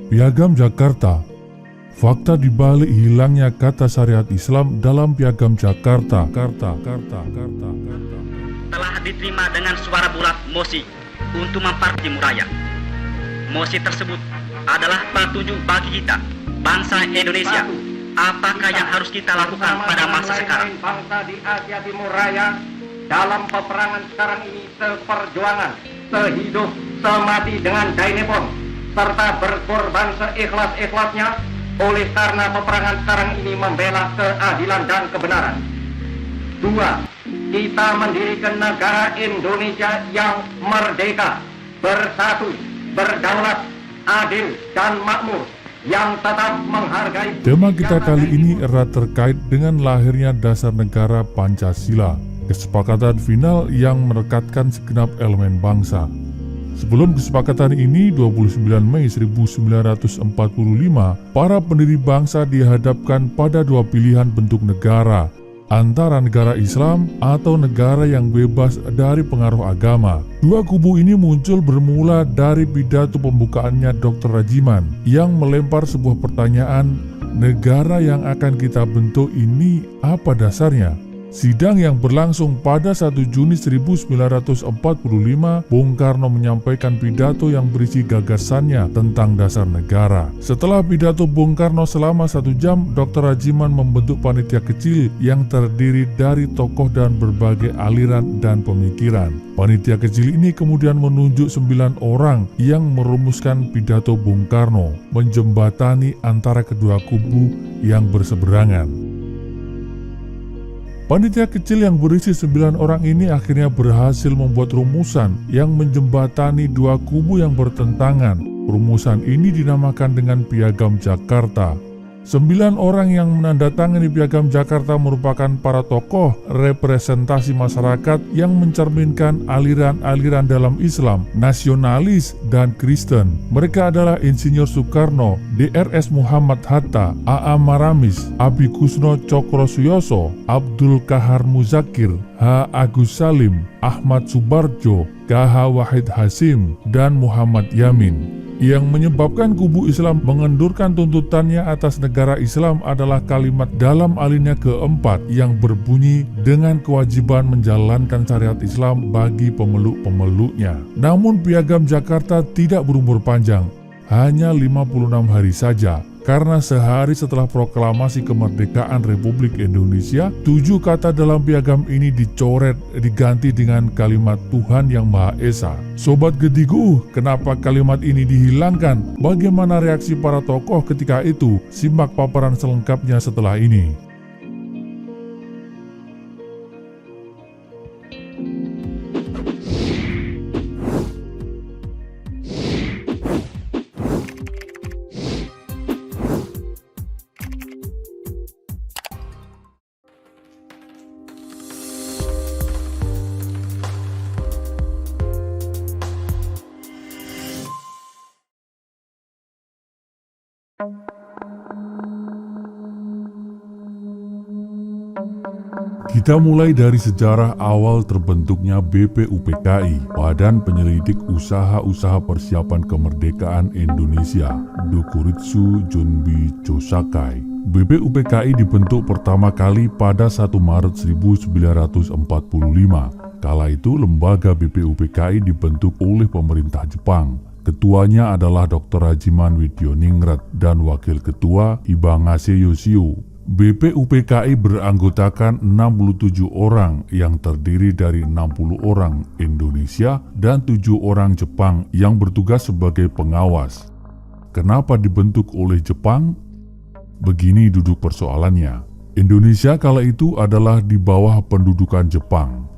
Piagam Jakarta. Fakta dibalik hilangnya kata syariat Islam dalam Piagam Jakarta. Telah diterima dengan suara bulat mosi untuk mempertimuraya. Mosi tersebut adalah petunjuk bagi kita, bangsa Indonesia. Apakah yang harus kita lakukan pada masa sekarang? Bangsa di Asia Timur Raya dalam peperangan sekarang ini seperjuangan, sehidup, semati dengan Dainepon, serta berkorban seikhlas-ikhlasnya oleh karena peperangan sekarang ini membela keadilan dan kebenaran. 2. Kita mendirikan negara Indonesia yang merdeka, bersatu, berdaulat, adil, dan makmur, yang tetap menghargai. Tema kita kali ini erat terkait dengan lahirnya dasar negara Pancasila, kesepakatan final yang merekatkan segenap elemen bangsa. Sebelum kesepakatan ini, 29 Mei 1945, para pendiri bangsa dihadapkan pada dua pilihan bentuk negara, antara negara Islam atau negara yang bebas dari pengaruh agama. Dua kubu ini muncul bermula dari pidato pembukaannya Dr. Rajiman yang melempar sebuah pertanyaan, negara yang akan kita bentuk ini apa dasarnya? Sidang yang berlangsung pada 1 Juni 1945, Bung Karno menyampaikan pidato yang berisi gagasannya tentang dasar negara. Setelah pidato Bung Karno selama 1 jam, Dr. Rajiman membentuk panitia kecil yang terdiri dari tokoh dan berbagai aliran dan pemikiran. Panitia kecil ini kemudian menunjuk 9 orang yang merumuskan pidato Bung Karno, menjembatani antara kedua kubu yang berseberangan. Panitia kecil yang berisi 9 orang ini akhirnya berhasil membuat rumusan yang menjembatani dua kubu yang bertentangan. Rumusan ini dinamakan dengan Piagam Jakarta. 9 orang yang menandatangani Piagam Jakarta merupakan para tokoh representasi masyarakat yang mencerminkan aliran-aliran dalam Islam, nasionalis, dan Kristen. Mereka adalah Insinyur Soekarno, Drs Muhammad Hatta, A.A. Maramis, Abi Kusno Cokrosuyoso, Abdul Kahar Muzakir, H. Agus Salim, Ahmad Subarjo, K.H. Wahid Hasim, dan Muhammad Yamin. Yang menyebabkan kubu Islam mengendurkan tuntutannya atas negara Islam adalah kalimat dalam alinea keempat yang berbunyi dengan kewajiban menjalankan syariat Islam bagi pemeluk-pemeluknya. Namun Piagam Jakarta tidak berumur panjang, hanya 56 hari saja. Karena sehari setelah proklamasi kemerdekaan Republik Indonesia, 7 kata dalam piagam ini dicoret diganti dengan kalimat Tuhan Yang Maha Esa. Sobat Gedigu, kenapa kalimat ini dihilangkan? Bagaimana reaksi para tokoh ketika itu? Simak paparan selengkapnya setelah ini. Kita mulai dari sejarah awal terbentuknya BPUPKI, Badan Penyelidik Usaha-Usaha Persiapan Kemerdekaan Indonesia, Dokuritsu Junbi Chosakai. BPUPKI dibentuk pertama kali pada 1 Maret 1945. Kala itu lembaga BPUPKI dibentuk oleh pemerintah Jepang. Ketuanya adalah Dr. Rajiman Widyoningrat dan Wakil Ketua Ibangase Yoshio. BPUPKI beranggotakan 67 orang yang terdiri dari 60 orang Indonesia dan 7 orang Jepang yang bertugas sebagai pengawas. Kenapa dibentuk oleh Jepang? Begini duduk persoalannya. Indonesia kala itu adalah di bawah pendudukan Jepang.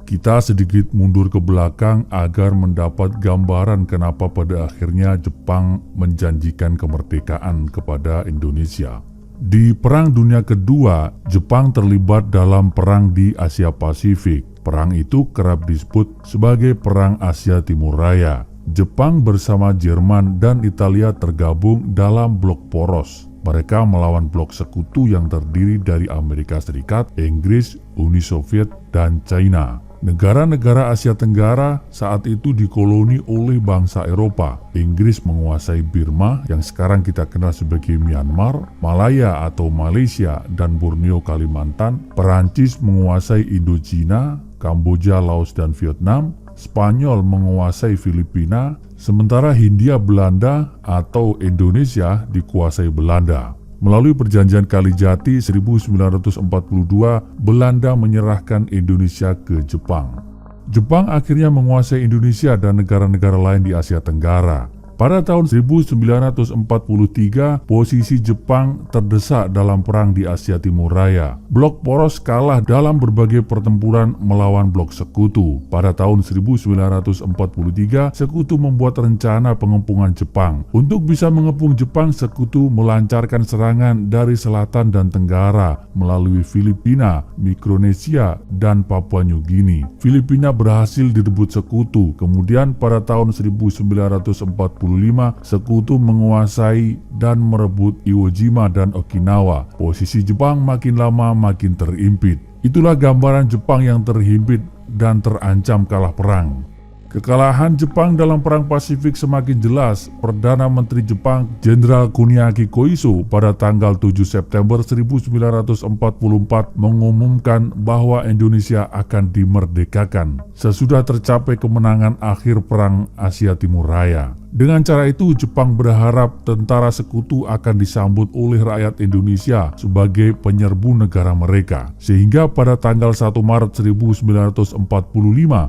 Kita sedikit mundur ke belakang agar mendapat gambaran kenapa pada akhirnya Jepang menjanjikan kemerdekaan kepada Indonesia. Di Perang Dunia Kedua, Jepang terlibat dalam perang di Asia Pasifik. Perang itu kerap disebut sebagai Perang Asia Timur Raya. Jepang bersama Jerman dan Italia tergabung dalam blok poros. Mereka melawan blok sekutu yang terdiri dari Amerika Serikat, Inggris, Uni Soviet, dan China. Negara-negara Asia Tenggara saat itu dikoloni oleh bangsa Eropa. Inggris menguasai Burma yang sekarang kita kenal sebagai Myanmar, Malaya atau Malaysia dan Borneo Kalimantan. Perancis menguasai Indochina, Kamboja, Laos dan Vietnam. Spanyol menguasai Filipina, sementara Hindia Belanda atau Indonesia dikuasai Belanda. Melalui perjanjian Kalijati 1942, Belanda menyerahkan Indonesia ke Jepang. Jepang akhirnya menguasai Indonesia dan negara-negara lain di Asia Tenggara. Pada tahun 1943, posisi Jepang terdesak dalam perang di Asia Timur Raya. Blok poros kalah dalam berbagai pertempuran melawan blok sekutu. Pada tahun 1943, sekutu membuat rencana pengepungan Jepang. Untuk bisa mengepung Jepang, sekutu melancarkan serangan dari selatan dan tenggara melalui Filipina, Mikronesia, dan Papua New Guinea. Filipina berhasil direbut sekutu. Kemudian pada tahun 1945, sekutu menguasai dan merebut Iwo Jima dan Okinawa. Posisi Jepang makin lama makin terimpit. Itulah gambaran Jepang yang terhimpit dan terancam kalah perang. Kekalahan Jepang dalam Perang Pasifik semakin jelas. Perdana Menteri Jepang Jenderal Kuniaki Koiso pada tanggal 7 September 1944 mengumumkan bahwa Indonesia akan dimerdekakan sesudah tercapai kemenangan akhir Perang Asia Timur Raya. Dengan cara itu, Jepang berharap tentara sekutu akan disambut oleh rakyat Indonesia sebagai penyerbu negara mereka. Sehingga pada tanggal 1 Maret 1945,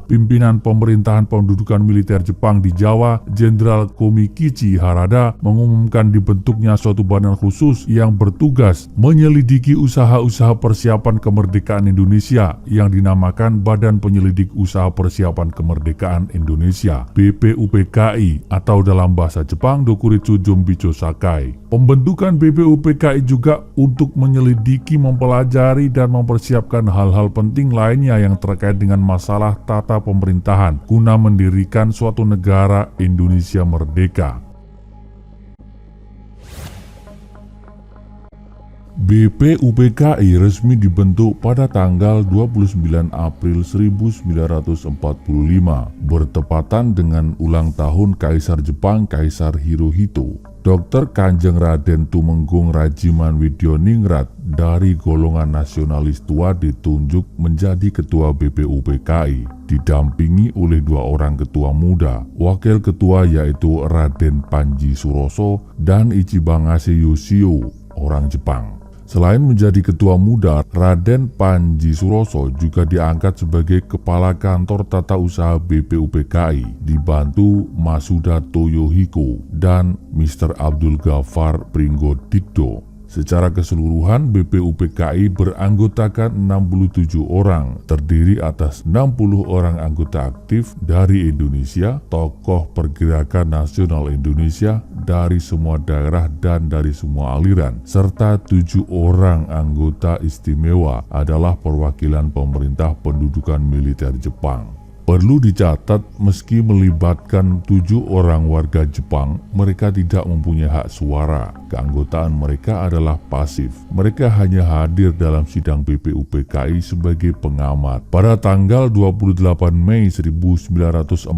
pimpinan pemerintahan pendudukan militer Jepang di Jawa, Jenderal Komikichi Harada, mengumumkan dibentuknya suatu badan khusus yang bertugas menyelidiki usaha-usaha persiapan kemerdekaan Indonesia yang dinamakan Badan Penyelidik Usaha Persiapan Kemerdekaan Indonesia, BPUPKI, atau dalam bahasa Jepang Dokuritsu Jombicho Sakai. Pembentukan BPUPKI juga untuk menyelidiki, mempelajari, dan mempersiapkan hal-hal penting lainnya yang terkait dengan masalah tata pemerintahan guna mendirikan suatu negara Indonesia merdeka. BPUPKI resmi dibentuk pada tanggal 29 April 1945, bertepatan dengan ulang tahun Kaisar Jepang Kaisar Hirohito. Dr. Kanjeng Raden Tumenggung Rajiman Widyoningrat dari golongan nasionalis tua ditunjuk menjadi ketua BPUPKI, didampingi oleh 2 orang ketua muda. Wakil ketua yaitu Raden Panji Suroso dan Ichibangase Yoshio, orang Jepang. Selain menjadi ketua muda, Raden Panji Suroso juga diangkat sebagai kepala kantor tata usaha BPUPKI, dibantu Masuda Toyohiko dan Mr. Abdul Ghaffar Pringgodikdo. Secara keseluruhan, BPUPKI beranggotakan 67 orang, terdiri atas 60 orang anggota aktif dari Indonesia, tokoh pergerakan nasional Indonesia dari semua daerah dan dari semua aliran, serta 7 orang anggota istimewa adalah perwakilan pemerintah pendudukan militer Jepang. Perlu dicatat, meski melibatkan 7 orang warga Jepang, mereka tidak mempunyai hak suara. Keanggotaan mereka adalah pasif. Mereka hanya hadir dalam sidang BPUPKI sebagai pengamat. Pada tanggal 28 Mei 1945,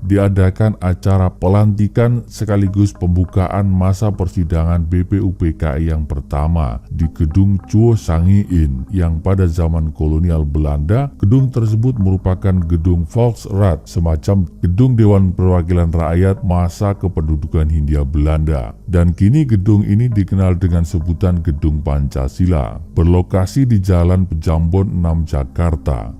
diadakan acara pelantikan sekaligus pembukaan masa persidangan BPUPKI yang pertama di Gedung Chuo Sangi-in yang pada zaman kolonial Belanda. Gedung tersebut merupakan gedung Volksraad, semacam gedung Dewan Perwakilan Rakyat masa kependudukan Hindia Belanda. Dan kini gedung ini dikenal dengan sebutan Gedung Pancasila, berlokasi di Jalan Pejambon 6 Jakarta.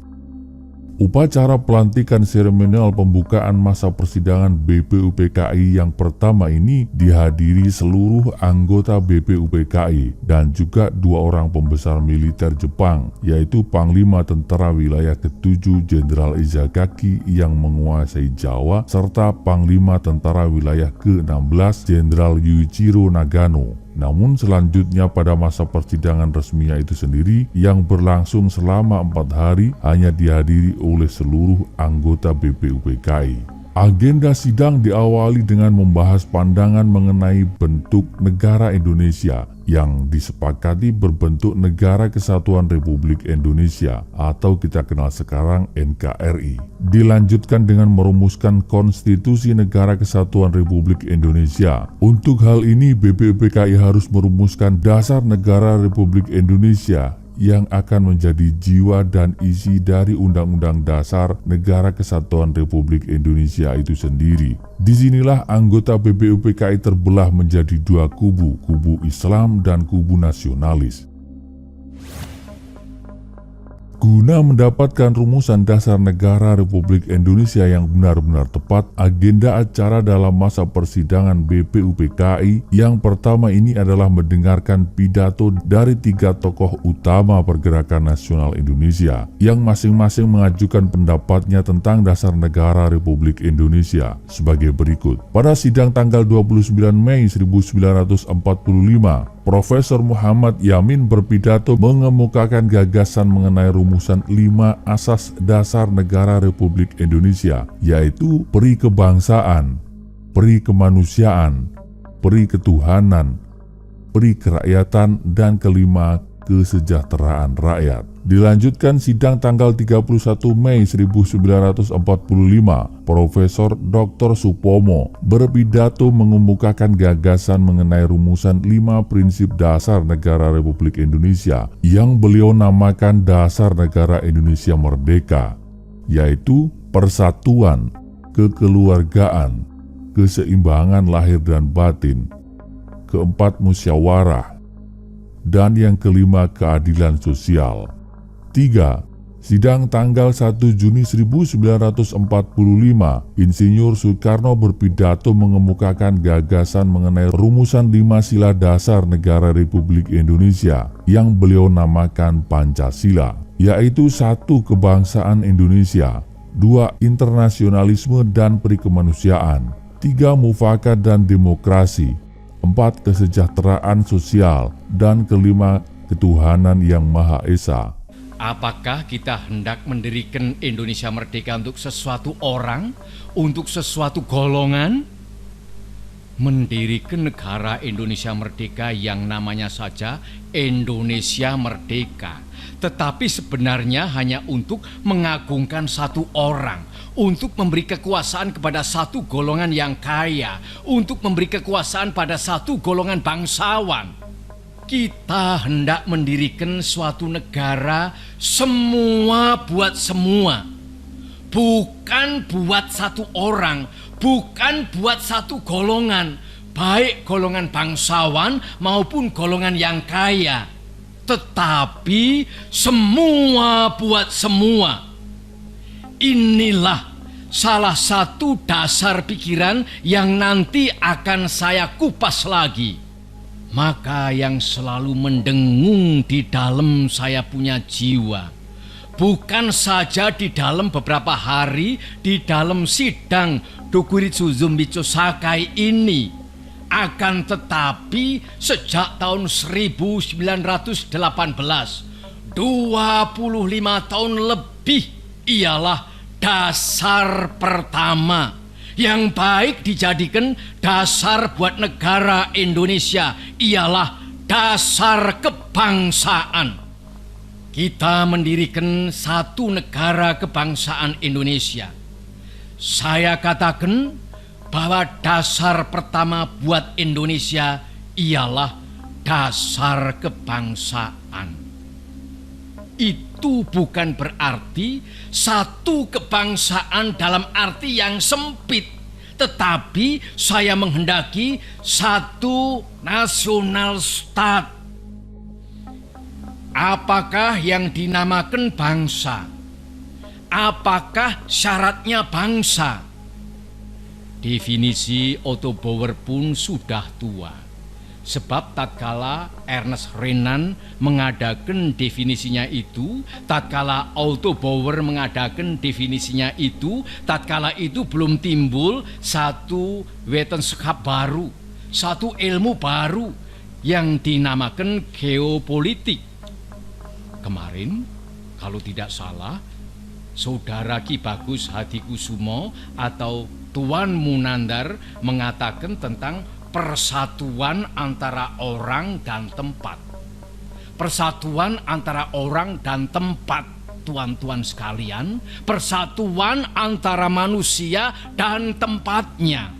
Upacara pelantikan seremonial pembukaan masa persidangan BPUPKI yang pertama ini dihadiri seluruh anggota BPUPKI dan juga 2 orang pembesar militer Jepang, yaitu Panglima Tentara Wilayah ke-7 Jenderal Izagaki yang menguasai Jawa, serta Panglima Tentara Wilayah ke-16 Jenderal Yuichiro Nagano. Namun selanjutnya pada masa persidangan resminya itu sendiri yang berlangsung selama 4 hari hanya dihadiri oleh seluruh anggota BPUPKI. Agenda sidang diawali dengan membahas pandangan mengenai bentuk negara Indonesia yang disepakati berbentuk Negara Kesatuan Republik Indonesia atau kita kenal sekarang NKRI. Dilanjutkan dengan merumuskan Konstitusi Negara Kesatuan Republik Indonesia. Untuk hal ini BPUPKI harus merumuskan dasar negara Republik Indonesia yang akan menjadi jiwa dan isi dari Undang-Undang Dasar Negara Kesatuan Republik Indonesia itu sendiri. Disinilah anggota BPUPKI terbelah menjadi dua kubu, kubu Islam dan kubu nasionalis. Guna mendapatkan rumusan dasar negara Republik Indonesia yang benar-benar tepat, agenda acara dalam masa persidangan BPUPKI yang pertama ini adalah mendengarkan pidato dari 3 tokoh utama pergerakan nasional Indonesia yang masing-masing mengajukan pendapatnya tentang dasar negara Republik Indonesia sebagai berikut. Pada sidang tanggal 29 Mei 1945, Profesor Muhammad Yamin berpidato mengemukakan gagasan mengenai rumusan 5 asas dasar negara Republik Indonesia, yaitu peri kebangsaan, peri kemanusiaan, peri ketuhanan, peri kerakyatan, dan kelima, kesejahteraan rakyat. Dilanjutkan sidang tanggal 31 Mei 1945, Profesor Dr. Supomo berpidato mengemukakan gagasan mengenai rumusan 5 prinsip dasar negara Republik Indonesia yang beliau namakan Dasar Negara Indonesia Merdeka, yaitu persatuan, kekeluargaan, keseimbangan lahir dan batin, keempat musyawarah, dan yang kelima keadilan sosial. 3. Sidang tanggal 1 Juni 1945, Insinyur Soekarno berpidato mengemukakan gagasan mengenai rumusan 5 sila dasar negara Republik Indonesia yang beliau namakan Pancasila, yaitu 1. Kebangsaan Indonesia, 2. Internasionalisme dan perikemanusiaan, 3. Mufakat dan demokrasi, 4. Kesejahteraan sosial, dan kelima, ketuhanan yang Maha Esa. Apakah kita hendak mendirikan Indonesia merdeka untuk sesuatu orang, untuk sesuatu golongan? Mendirikan negara Indonesia merdeka yang namanya saja Indonesia Merdeka, tetapi sebenarnya hanya untuk mengagungkan satu orang, untuk memberi kekuasaan kepada satu golongan yang kaya, untuk memberi kekuasaan pada satu golongan bangsawan. Kita hendak mendirikan suatu negara semua buat semua, bukan buat satu orang, bukan buat satu golongan, baik golongan bangsawan maupun golongan yang kaya, tetapi semua buat semua. Inilah salah satu dasar pikiran yang nanti akan saya kupas lagi. Maka yang selalu mendengung di dalam saya punya jiwa, bukan saja di dalam beberapa hari di dalam sidang Dokuritsu Zumbicho Sakai ini, akan tetapi sejak tahun 1918, 25 tahun lebih, ialah dasar pertama yang baik dijadikan dasar buat negara Indonesia, ialah dasar kebangsaan. Kita mendirikan satu negara kebangsaan Indonesia. Saya katakan bahwa dasar pertama buat Indonesia ialah dasar kebangsaan. Itu bukan berarti satu kebangsaan dalam arti yang sempit, tetapi saya menghendaki satu national state. Apakah yang dinamakan bangsa? Apakah syaratnya bangsa? Definisi Otto Bauer pun sudah tua. Sebab tatkala Ernest Renan mengadakan definisinya itu, tatkala Otto Bauer mengadakan definisinya itu, tatkala itu belum timbul satu wetenschap baru, satu ilmu baru yang dinamakan geopolitik. Kemarin, kalau tidak salah, Saudara Ki Bagus Hadikusumo atau Tuan Munandar mengatakan tentang persatuan antara orang dan tempat. Persatuan antara orang dan tempat, tuan-tuan sekalian, persatuan antara manusia dan tempatnya.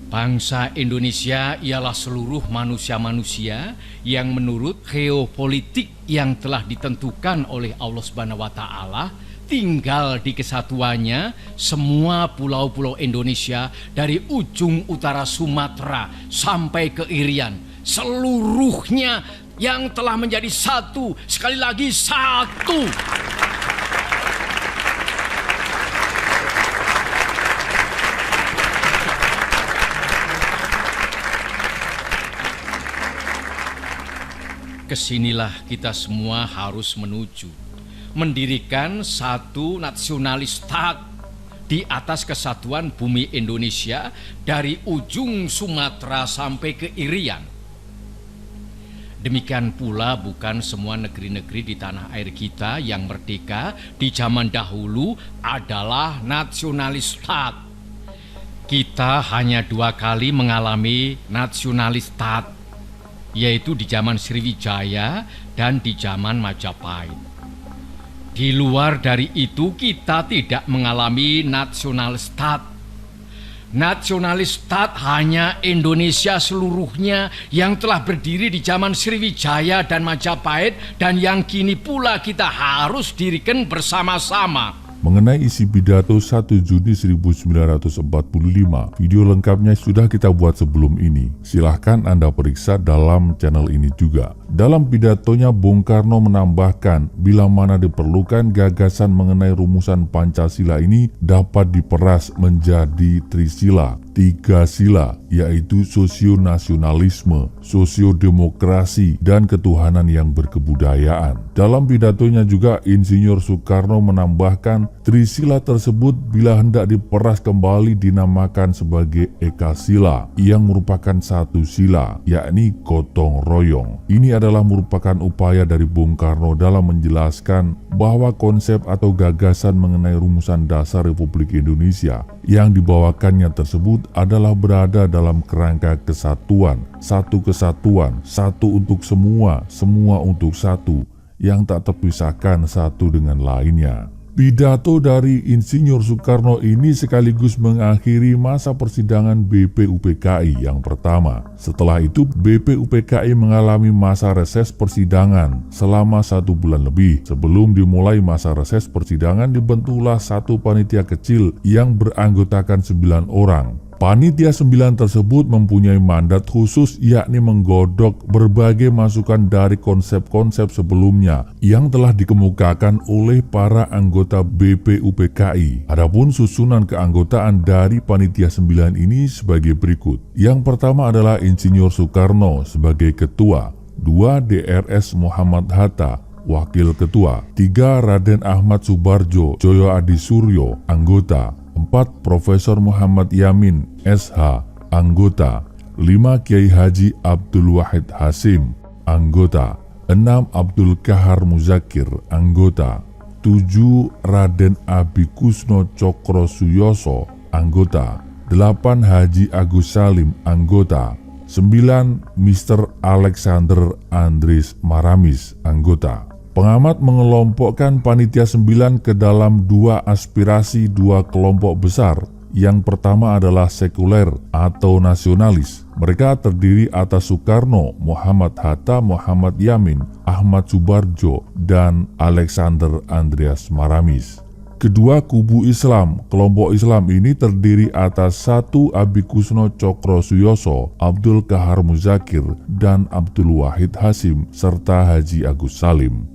Bangsa Indonesia ialah seluruh manusia-manusia yang menurut geopolitik yang telah ditentukan oleh Allah Subhanahu wa Ta'ala tinggal di kesatuannya semua pulau-pulau Indonesia dari ujung utara Sumatera sampai ke Irian, seluruhnya yang telah menjadi satu, sekali lagi satu. Kesinilah kita semua harus menuju, mendirikan satu nasionalistat di atas kesatuan bumi Indonesia dari ujung Sumatera sampai ke Irian. Demikian pula bukan semua negeri-negeri di tanah air kita yang merdeka di zaman dahulu adalah nasionalistat. Kita hanya 2 kali mengalami nasionalistat, yaitu di zaman Sriwijaya dan di zaman Majapahit. Di luar dari itu kita tidak mengalami nasionalistat. Nasionalistat hanya Indonesia seluruhnya yang telah berdiri di zaman Sriwijaya dan Majapahit dan yang kini pula kita harus dirikan bersama-sama. Mengenai isi pidato 1 Juni 1945, video lengkapnya sudah kita buat sebelum ini. Silahkan Anda periksa dalam channel ini juga. Dalam pidatonya, Bung Karno menambahkan bila mana diperlukan gagasan mengenai rumusan Pancasila ini dapat diperas menjadi trisila, 3 sila, yaitu sosionasionalisme, sosiodemokrasi, dan ketuhanan yang berkebudayaan. Dalam pidatonya juga, Insinyur Soekarno menambahkan trisila tersebut bila hendak diperas kembali dinamakan sebagai ekasila, yang merupakan satu sila, yakni gotong royong. Ini adalah merupakan upaya dari Bung Karno dalam menjelaskan bahwa konsep atau gagasan mengenai rumusan dasar Republik Indonesia yang dibawakannya tersebut adalah berada dalam kerangka kesatuan, satu kesatuan, satu untuk semua, semua untuk satu, yang tak terpisahkan satu dengan lainnya. Pidato dari Insinyur Soekarno ini sekaligus mengakhiri masa persidangan BPUPKI yang pertama. Setelah itu BPUPKI mengalami masa reses persidangan selama 1 bulan lebih. Sebelum dimulai masa reses persidangan dibentuklah satu panitia kecil yang beranggotakan 9 orang. Panitia 9 tersebut mempunyai mandat khusus, yakni menggodok berbagai masukan dari konsep-konsep sebelumnya yang telah dikemukakan oleh para anggota BPUPKI. Adapun susunan keanggotaan dari Panitia 9 ini sebagai berikut. Yang pertama adalah Insinyur Soekarno sebagai ketua, 2 DRS Muhammad Hatta, wakil ketua, 3 Raden Ahmad Subarjo Joyo Adisuryo, anggota, 4 Profesor Muhammad Yamin SH, anggota, 5 Kiai Haji Abdul Wahid Hasim, anggota, 6 Abdul Kahar Muzakir, anggota, 7 Raden Abikusno Cokro Suyoso, anggota, 8 Haji Agus Salim, anggota, 9 Mr. Alexander Andris Maramis, anggota. Pengamat mengelompokkan Panitia 9 ke dalam 2 aspirasi 2 kelompok besar. Yang pertama adalah sekuler atau nasionalis. Mereka terdiri atas Soekarno, Muhammad Hatta, Muhammad Yamin, Ahmad Subarjo, dan Alexander Andreas Maramis. Kedua kubu Islam, kelompok Islam ini terdiri atas 1 Abikusno Cokro Suyoso, Abdul Kahar Muzakir, dan Abdul Wahid Hasim, serta Haji Agus Salim.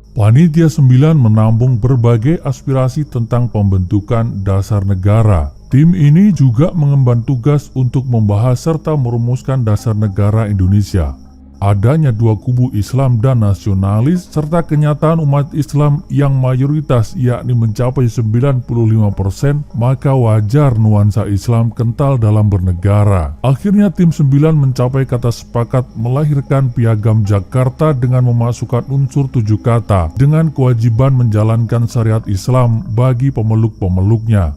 Panitia 9 menampung berbagai aspirasi tentang pembentukan dasar negara. Tim ini juga mengemban tugas untuk membahas serta merumuskan dasar negara Indonesia. adanya dua kubu Islam dan nasionalis, serta kenyataan umat Islam yang mayoritas yakni mencapai 95%, maka wajar nuansa Islam kental dalam bernegara. Akhirnya tim 9 mencapai kata sepakat melahirkan Piagam Jakarta dengan memasukkan unsur 7 kata dengan kewajiban menjalankan syariat Islam bagi pemeluk-pemeluknya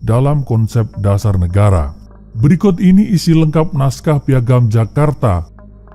dalam konsep dasar negara. Berikut ini isi lengkap naskah Piagam Jakarta,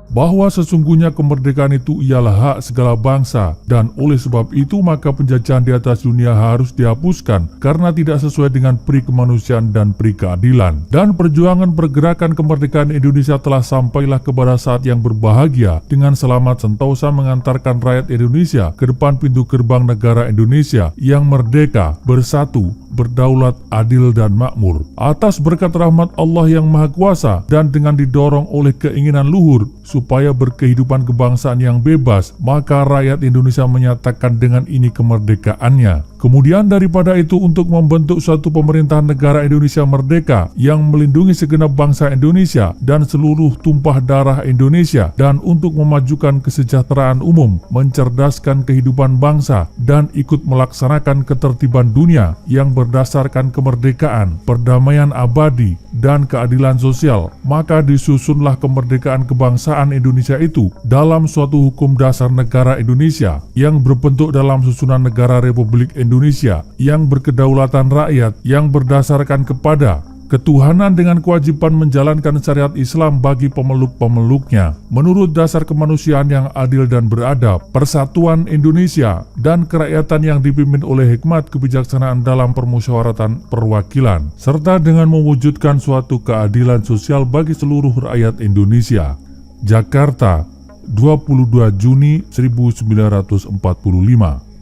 bahwa sesungguhnya kemerdekaan itu ialah hak segala bangsa, dan oleh sebab itu maka penjajahan di atas dunia harus dihapuskan karena tidak sesuai dengan peri kemanusiaan dan peri keadilan. Dan perjuangan pergerakan kemerdekaan Indonesia telah sampailah kepada saat yang berbahagia dengan selamat sentosa mengantarkan rakyat Indonesia ke depan pintu gerbang negara Indonesia yang merdeka, bersatu, berdaulat, adil, dan makmur. Atas berkat rahmat Allah yang Maha Kuasa dan dengan didorong oleh keinginan luhur supaya berkehidupan kebangsaan yang bebas, maka rakyat Indonesia menyatakan dengan ini kemerdekaannya. Kemudian daripada itu, untuk membentuk suatu pemerintahan negara Indonesia merdeka yang melindungi segenap bangsa Indonesia dan seluruh tumpah darah Indonesia, dan untuk memajukan kesejahteraan umum, mencerdaskan kehidupan bangsa, dan ikut melaksanakan ketertiban dunia yang berdasarkan kemerdekaan, perdamaian abadi, dan keadilan sosial, maka disusunlah kemerdekaan kebangsaan Indonesia itu dalam suatu hukum dasar negara Indonesia yang berbentuk dalam susunan negara Republik Indonesia yang berkedaulatan rakyat yang berdasarkan kepada ketuhanan dengan kewajiban menjalankan syariat Islam bagi pemeluk-pemeluknya menurut dasar kemanusiaan yang adil dan beradab, persatuan Indonesia, dan kerakyatan yang dipimpin oleh hikmat kebijaksanaan dalam permusyawaratan perwakilan, serta dengan mewujudkan suatu keadilan sosial bagi seluruh rakyat Indonesia. Jakarta, 22 Juni 1945,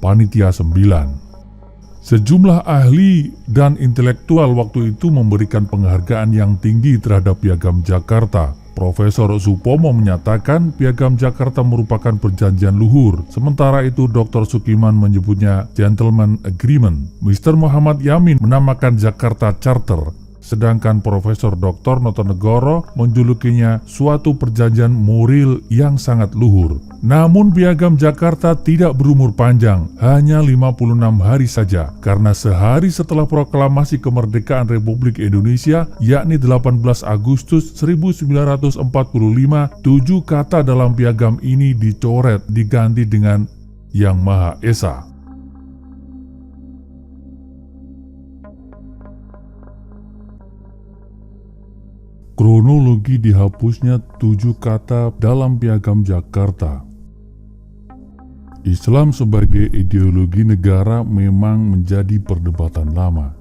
Panitia 9. Sejumlah ahli dan intelektual waktu itu memberikan penghargaan yang tinggi terhadap Piagam Jakarta. Profesor Supomo menyatakan Piagam Jakarta merupakan perjanjian luhur, sementara itu Dr. Sukiman menyebutnya Gentleman Agreement. Mr. Muhammad Yamin menamakan Jakarta Charter, sedangkan Profesor Dr. Notonegoro menjulukinya suatu perjanjian moral yang sangat luhur. Namun Piagam Jakarta tidak berumur panjang, hanya 56 hari saja, karena sehari setelah proklamasi kemerdekaan Republik Indonesia, yakni 18 Agustus 1945, 7 kata dalam piagam ini dicoret diganti dengan Yang Maha Esa. Kronologi dihapusnya 7 kata dalam Piagam Jakarta. Islam sebagai ideologi negara memang menjadi perdebatan lama,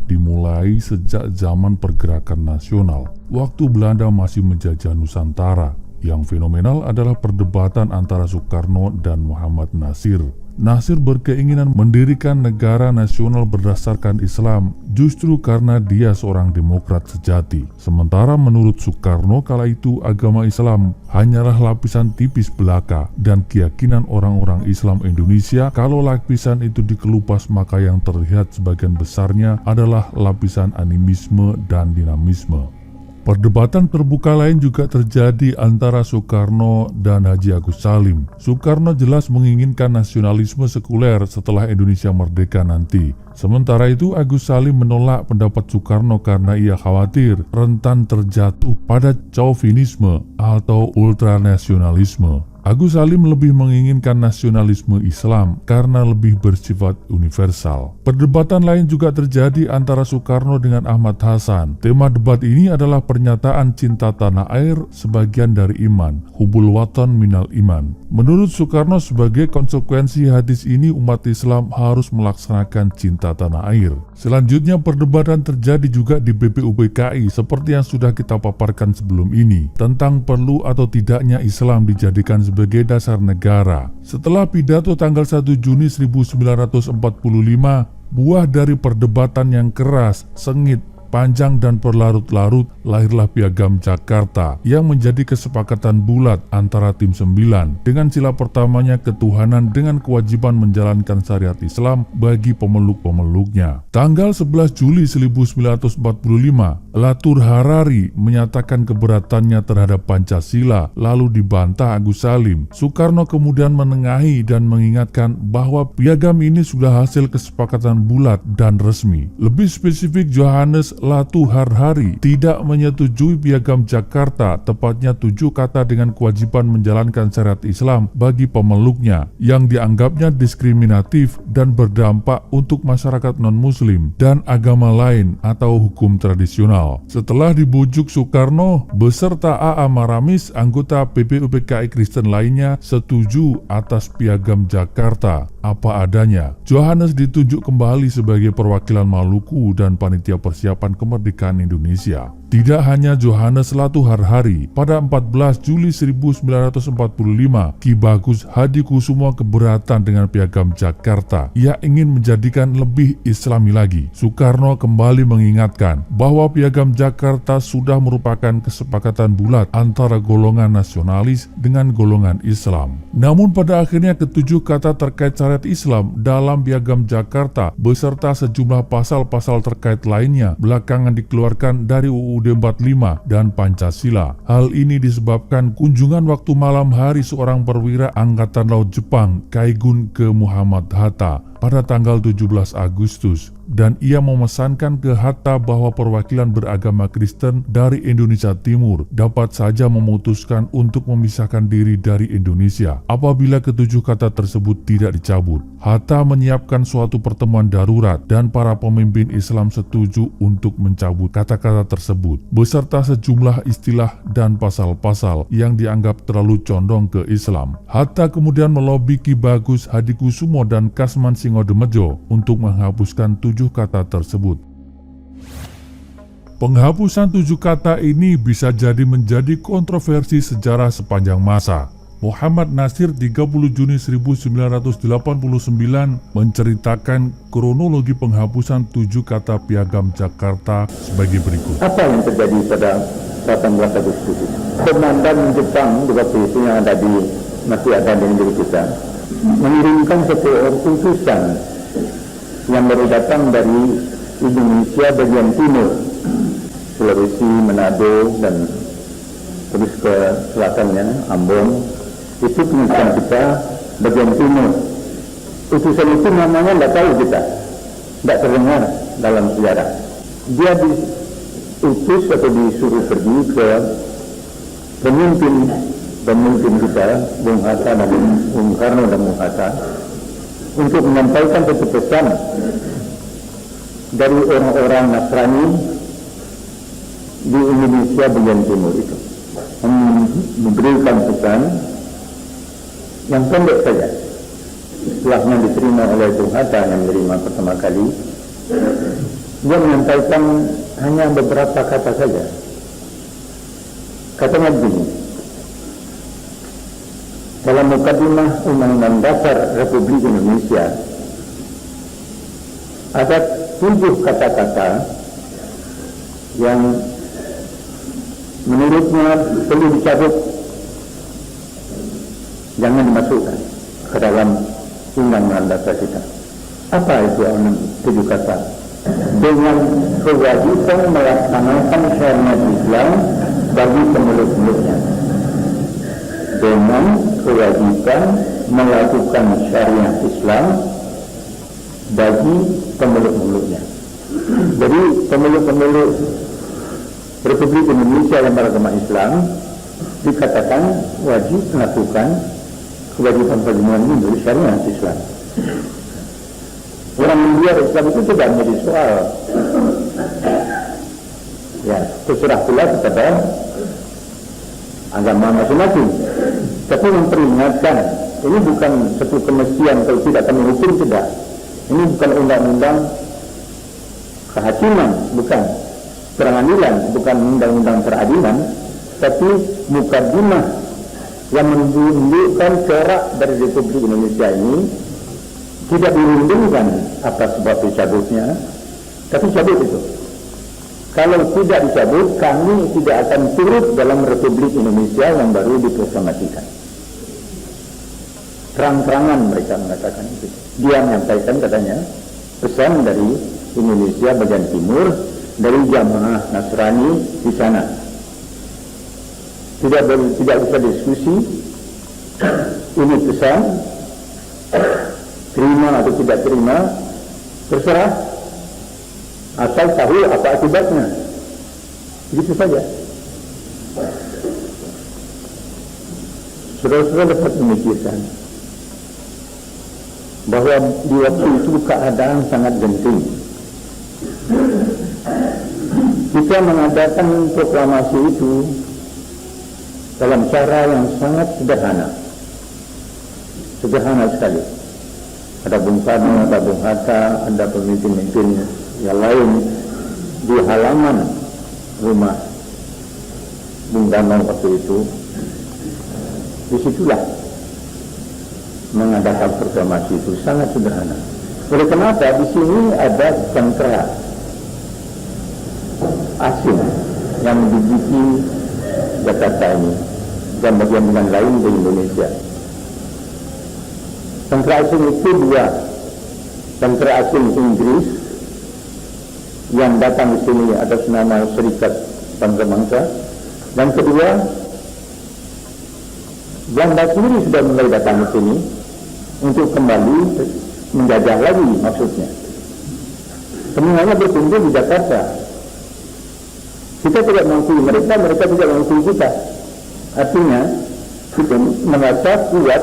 dimulai sejak zaman pergerakan nasional, waktu Belanda masih menjajah Nusantara. Yang fenomenal adalah perdebatan antara Soekarno dan Muhammad Nasir. Nasir berkeinginan mendirikan negara nasional berdasarkan Islam justru karena dia seorang demokrat sejati. Sementara menurut Soekarno kala itu agama Islam hanyalah lapisan tipis belaka dan keyakinan orang-orang Islam Indonesia kalau lapisan itu dikelupas maka yang terlihat sebagian besarnya adalah lapisan animisme dan dinamisme. Perdebatan terbuka lain juga terjadi antara Soekarno dan Haji Agus Salim. Soekarno jelas menginginkan nasionalisme sekuler setelah Indonesia merdeka nanti. Sementara itu Agus Salim menolak pendapat Soekarno karena ia khawatir rentan terjatuh pada chauvinisme atau ultranasionalisme. Agus Salim lebih menginginkan nasionalisme Islam karena lebih bersifat universal. Perdebatan lain juga terjadi antara Soekarno dengan Ahmad Hasan. Tema debat ini adalah pernyataan cinta tanah air sebagian dari iman, hubul watan minal iman. Menurut Soekarno, sebagai konsekuensi hadis ini umat Islam harus melaksanakan cinta tanah air. Selanjutnya perdebatan terjadi juga di BPUPKI seperti yang sudah kita paparkan sebelum ini, tentang perlu atau tidaknya Islam dijadikan sebagai dasar negara. Setelah pidato tanggal 1 Juni 1945, buah dari perdebatan yang keras, sengit, panjang dan berlarut-larut, lahirlah Piagam Jakarta yang menjadi kesepakatan bulat antara tim 9 dengan sila pertamanya ketuhanan dengan kewajiban menjalankan syariat Islam bagi pemeluk-pemeluknya. Tanggal 11 Juli 1945 Latur Harari menyatakan keberatannya terhadap Pancasila, lalu dibantah Agus Salim. Soekarno kemudian menengahi dan mengingatkan bahwa piagam ini sudah hasil kesepakatan bulat dan resmi. Lebih spesifik, Johannes Latur Harari tidak menyetujui piagam Jakarta, tepatnya 7 kata dengan kewajiban menjalankan syariat Islam bagi pemeluknya, yang dianggapnya diskriminatif dan berdampak untuk masyarakat non-muslim dan agama lain atau hukum tradisional. Setelah dibujuk, Soekarno beserta A.A. Maramis, anggota PPUPKI Kristen lainnya, setuju atas piagam Jakarta apa adanya. Johannes ditunjuk kembali sebagai perwakilan Maluku dan panitia persiapan kemerdekaan Indonesia. Tidak hanya Johannes Latur Harari, pada 14 Juli 1945, Ki Bagus Hadikusumo keberatan dengan piagam Jakarta. Ia ingin menjadikan lebih Islami lagi. Soekarno kembali mengingatkan bahwa piagam Jakarta sudah merupakan kesepakatan bulat antara golongan nasionalis dengan golongan Islam. Namun pada akhirnya ketujuh kata terkait syariat Islam dalam piagam Jakarta beserta sejumlah pasal-pasal terkait lainnya belakangan dikeluarkan dari UUD 45 dan Pancasila. Hal ini disebabkan kunjungan waktu malam hari seorang perwira Angkatan Laut Jepang, Kaigun, ke Muhammad Hatta pada tanggal 17 Agustus, dan ia memesankan ke Hatta bahwa perwakilan beragama Kristen dari Indonesia Timur dapat saja memutuskan untuk memisahkan diri dari Indonesia apabila ketujuh kata tersebut tidak dicabut. Hatta menyiapkan suatu pertemuan darurat dan para pemimpin Islam setuju untuk mencabut kata-kata tersebut beserta sejumlah istilah dan pasal-pasal yang dianggap terlalu condong ke Islam. Hatta kemudian melobi Ki Bagus Hadikusumo dan Kasman Singodemejo untuk menghapuskan 7 kata tersebut. Penghapusan 7 kata ini bisa jadi menjadi kontroversi sejarah sepanjang masa. Muhammad Nasir 30 Juni 1989 menceritakan kronologi penghapusan 7 kata piagam Jakarta sebagai berikut. Apa yang terjadi pada 18 Agustus itu? Komandan Jepang di waktu itu yang masih ada di negeri kita mengirimkan satu utusan yang baru datang dari Indonesia bagian timur, Sulawesi, Manado, dan terus ke selatannya, Ambon. Itu penelitian kita bagian timur. Utusan itu namanya tidak tahu kita, tidak terdengar dalam sejarah. Dia diutus atau disuruh pergi ke pemimpin kita, Bung Hatta dan Bung Karno dan Bung Hatta, untuk menyampaikan satu pesan dari orang-orang Nasrani di Indonesia bagian timur itu, memberikan pesan yang pendek saja. Setelahnya diterima oleh Bung Hatta yang menerima pertama kali, dia menyampaikan hanya beberapa kata saja. Katanya begini: dalam mukadimah Undang-Undang Dasar Republik Indonesia ada 7 kata-kata yang menurutnya perlu dicabut, jangan dimasukkan ke dalam Undang-Undang Dasar kita. Apa itu 7 kata? Dengan kewajiban melaksanakan syariat Islam bagi pemeluk-pemeluknya. Dengan kewajiban melakukan syariat Islam bagi pemeluk-pemeluknya. Jadi pemeluk-pemeluk Republik Indonesia yang beragama Islam dikatakan wajib melakukan kewajiban-kewajiban ini menurut syariat Islam. Orang India Islam itu tidak menjadi soal. Ya, terserah pula kepada agama masing-masing. Tapi memperingatkan, ini bukan satu kemestian kalau tidak kami hukum, tidak. Ini bukan undang-undang kehakiman, bukan peradilan, bukan undang-undang peradilan, tapi mukadimah yang menunjukkan corak dari Republik Indonesia ini tidak dirundingkan apa sebab dicabutnya, tapi cabut itu. Kalau tidak dicabut, kami tidak akan turut dalam Republik Indonesia yang baru diproklamasikan. Terang-terangan mereka mengatakan itu. Dia menyampaikan katanya pesan dari Indonesia bagian timur dari jamaah Nasrani di sana. Tidak bisa diskusi, ini pesan, terima atau tidak terima, terserah, asal tahu apa akibatnya. Begitu saja. Saudara-saudara dapat memikirkan bahwa di waktu itu keadaan sangat genting. Kita mengadakan proklamasi itu dalam cara yang sangat sederhana sekali. Ada Bung Karno, ada Bung Hatta, ada pemimpin-pemimpin yang lain di halaman rumah Bung Karno waktu itu. Disitulah mengadakan proklamasi itu sangat sederhana. Oleh kenapa di sini ada tentara asing yang menduduki Jakarta ini dan bagian-bagian lain di Indonesia. Tentara asing itu dua, tentara asing Inggris yang datang di sini atas nama Serikat Bangsa-Bangsa, dan kedua Belanda sendiri sudah mulai datang ke sini untuk kembali menjajah lagi maksudnya. Semuanya berkumpul di Jakarta. Kita tidak mengakui mereka, mereka tidak mengakui kita. Artinya kita merasa kuat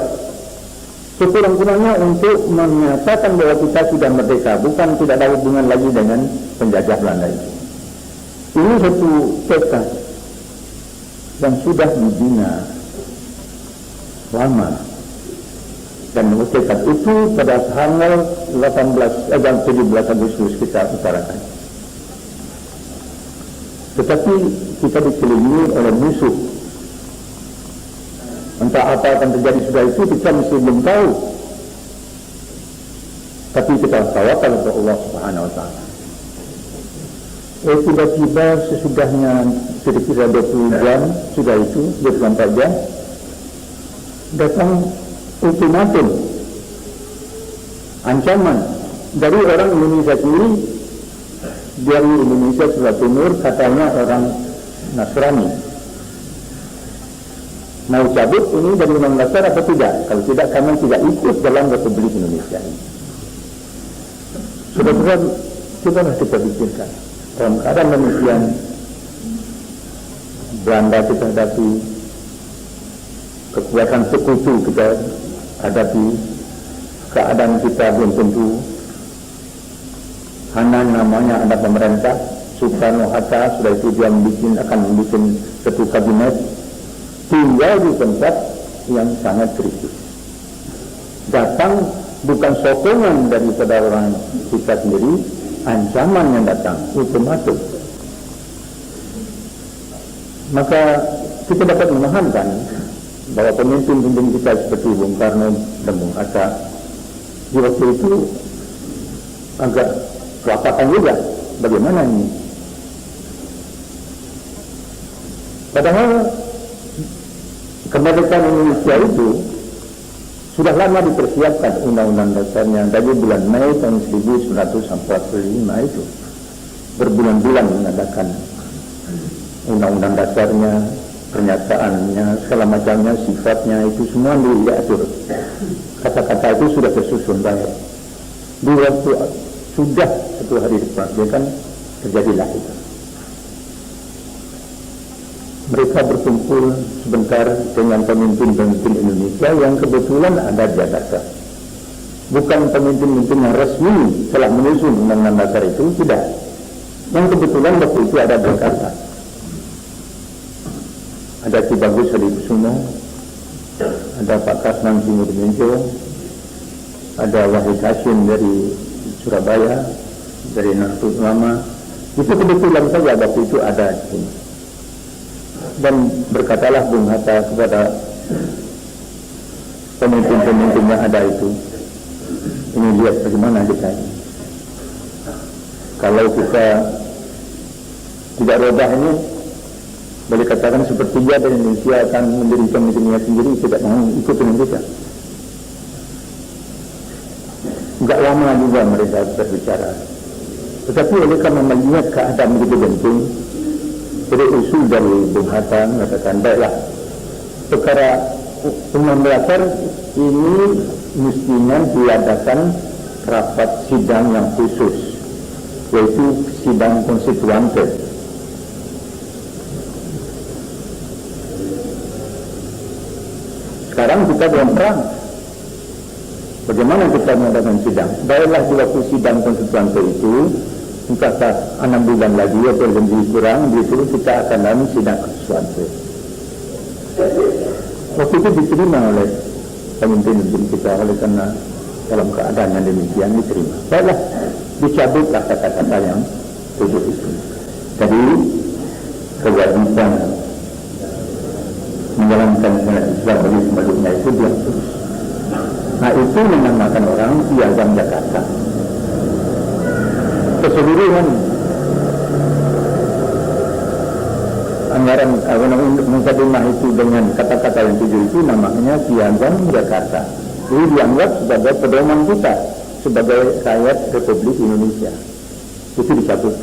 sekurang-kurangnya untuk menyatakan bahwa kita sudah merdeka, bukan tidak ada hubungan lagi dengan penjajah Belanda itu. Ini satu tekad yang sudah dibina lama, dan tekad itu pada tanggal 17 Agustus kita utarakan. Tetapi kita dikelilingi oleh musuh. Entah apa akan terjadi sudah itu kita mesti belum tahu. Tapi kita tawakal kepada Allah Subhanahu Wa Taala. Tiba-tiba sesudahnya kira-kira 20 jam sudah itu 24 jam datang ultimatum, ancaman dari orang Indonesia sendiri, dari Indonesia sebelah timur, katanya orang Nasrani. Mau cabut ini dari Undang Dasar atau tidak? Kalau tidak, kami tidak ikut dalam Republik Indonesia ini. Saudara-saudara, cobalah kita pikirkan. Dalam keadaan demikian, Belanda kita hadapi, kekuatan sekutu kita hadapi, keadaan kita belum tentu. Hanan namanya anak pemerintah, Soekarno Hatta sudah itu dia akan membuat satu kabinet, tinggal di tempat yang sangat kritis. Datang bukan sokongan daripada orang kita sendiri, ancaman yang datang, ultimatum. Maka kita dapat memahamkan bahwa pemimpin-pemimpin kita seperti Bung Karno dan Bung Hatta di waktu itu agak kelapakan juga. Bagaimana ini? Padahal kemerdekaan Indonesia itu sudah lama dipersiapkan undang-undang dasarnya dari bulan Mei tahun 1945 itu. Berbulan-bulan mengadakan undang-undang dasarnya, pernyataannya, segala macamnya, sifatnya itu semua diatur. Kata-kata itu sudah tersusun baik. Di waktu sudah satu hari diperhatikan, terjadilah itu. Mereka berkumpul sebentar dengan pemimpin-pemimpin Indonesia yang kebetulan ada di Jakarta. Bukan pemimpin-pemimpin yang resmi telah menyusun undang-undang dasar itu, tidak. Yang kebetulan waktu itu ada di Jakarta. Ada Ki Bagus Hadikusumo, ada Pak Kasman Simurminjo, ada Wahid Hashim dari Surabaya, dari Nahdlatul Ulama. Itu kebetulan saja waktu itu ada di sini. Dan berkatalah Bung Hatta kepada pemimpin-pemimpin yang ada itu, ini lihat bagaimana kita ini. Kalau kita tidak rodah ini, boleh katakan sepertiga dari Indonesia akan mendirikan negerinya sendiri, tidak mau ikut dengan kita. Enggak lama juga mereka berbicara. Tetapi oleh karena melihat keadaan begitu genting, jadi usul dari Bung Hatta mengatakan, baiklah, perkara umum dasar ini mestinya diadakan rapat sidang yang khusus, yaitu sidang konstituante. Sekarang kita dalam perang. Bagaimana kita mengadakan sidang? Baiklah di waktu sidang konstituante itu, entahkah 6 bulan lagi atau lebih kurang, begitu kita akan dalam sidang konstituante. Waktu itu diterima oleh pemimpin kita, oleh karena dalam keadaan yang demikian diterima. Baiklah, dicabut kata-kata yang 7 itu. Jadi kewajiban menjalankan Islam bagi sebaliknya itu dia terus. Nah, itu menamakan orang Piagam Jakarta. Keseluruhan anggaran mukadimah itu dengan kata-kata yang 7 itu namanya Piagam Jakarta. Ini dianggap sebagai pedoman kita sebagai rakyat Republik Indonesia. Itu dicabut.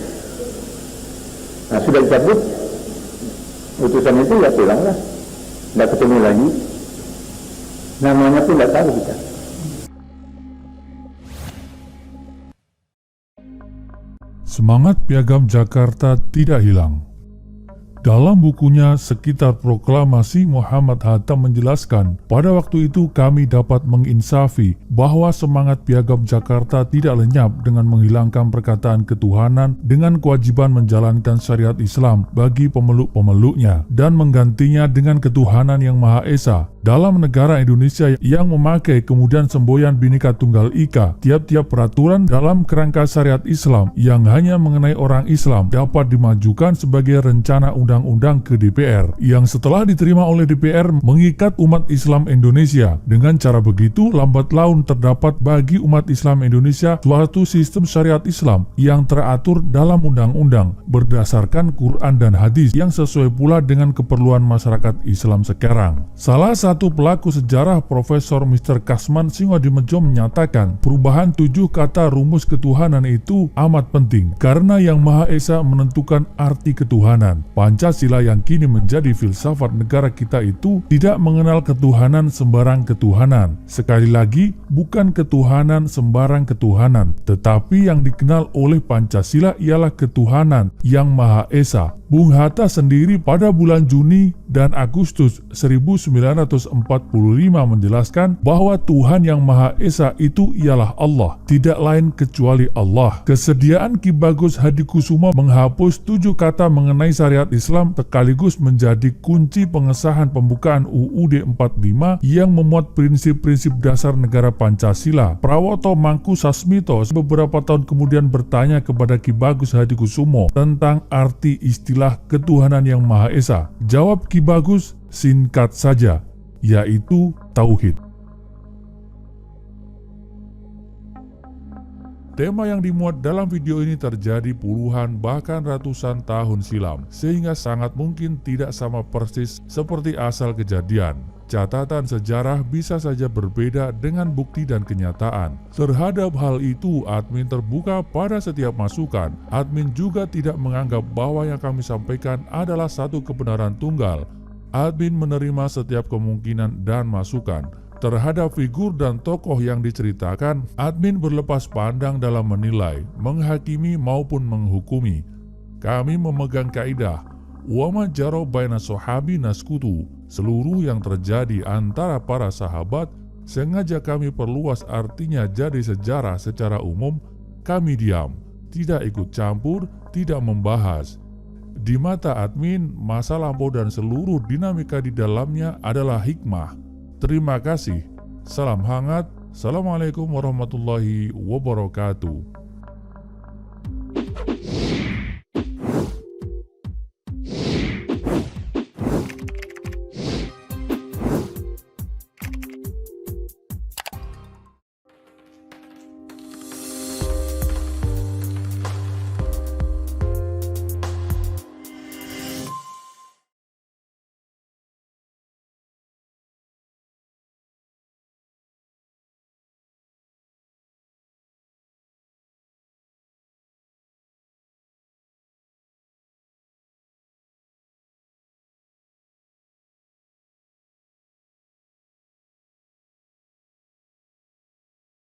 Nah, sudah dicabut, utusan itu ya pulanglah, tidak ketemu lagi. Namanya pun tidak tahu kita. Semangat Piagam Jakarta tidak hilang. Dalam bukunya Sekitar Proklamasi, Muhammad Hatta menjelaskan, pada waktu itu kami dapat menginsafi bahwa semangat Piagam Jakarta tidak lenyap dengan menghilangkan perkataan ketuhanan dengan kewajiban menjalankan syariat Islam bagi pemeluk-pemeluknya dan menggantinya dengan ketuhanan yang Maha Esa. Dalam negara Indonesia yang memakai kemudian semboyan Bhinneka Tunggal Ika, tiap-tiap peraturan dalam kerangka syariat Islam yang hanya mengenai orang Islam dapat dimajukan sebagai rencana undang-undang ke DPR, yang setelah diterima oleh DPR mengikat umat Islam Indonesia. Dengan cara begitu, lambat laun terdapat bagi umat Islam Indonesia suatu sistem syariat Islam yang teratur dalam undang-undang berdasarkan Quran dan hadis yang sesuai pula dengan keperluan masyarakat Islam sekarang. Salah satu pelaku sejarah Profesor Mr. Kasman Singodimedjo menyatakan, perubahan 7 kata rumus ketuhanan itu amat penting karena Yang Maha Esa menentukan arti ketuhanan. Pancasila yang kini menjadi filsafat negara kita itu tidak mengenal ketuhanan sembarang ketuhanan. Sekali lagi, bukan ketuhanan sembarang ketuhanan, tetapi yang dikenal oleh Pancasila ialah ketuhanan Yang Maha Esa. Bung Hatta sendiri pada bulan Juni dan Agustus 1945 menjelaskan bahwa Tuhan Yang Maha Esa itu ialah Allah, tidak lain kecuali Allah. Kesediaan Ki Bagus Hadikusumo menghapus 7 kata mengenai syariat Islam sekaligus menjadi kunci pengesahan pembukaan UUD 45 yang memuat prinsip-prinsip dasar negara Pancasila. Prawoto Mangku Sasmito beberapa tahun kemudian bertanya kepada Ki Bagus Hadikusumo tentang arti istilah ketuhanan Yang Maha Esa. Jawab Ki Bagus singkat saja, yaitu tauhid. Tema yang dimuat dalam video ini terjadi puluhan bahkan ratusan tahun silam, sehingga sangat mungkin tidak sama persis seperti asal kejadian. Catatan sejarah bisa saja berbeda dengan bukti dan kenyataan. Terhadap hal itu, admin terbuka pada setiap masukan. Admin juga tidak menganggap bahwa yang kami sampaikan adalah satu kebenaran tunggal. Admin menerima setiap kemungkinan dan masukan. Terhadap figur dan tokoh yang diceritakan, admin berlepas pandang dalam menilai, menghakimi maupun menghukumi. Kami memegang kaidah wa ma jara baina sahabi naskutu. Seluruh yang terjadi antara para sahabat sengaja kami perluas artinya jadi sejarah secara umum. Kami diam, tidak ikut campur, tidak membahas. Di mata admin, masa lampau dan seluruh dinamika di dalamnya adalah hikmah. Terima kasih. Salam hangat. Assalamualaikum warahmatullahi wabarakatuh.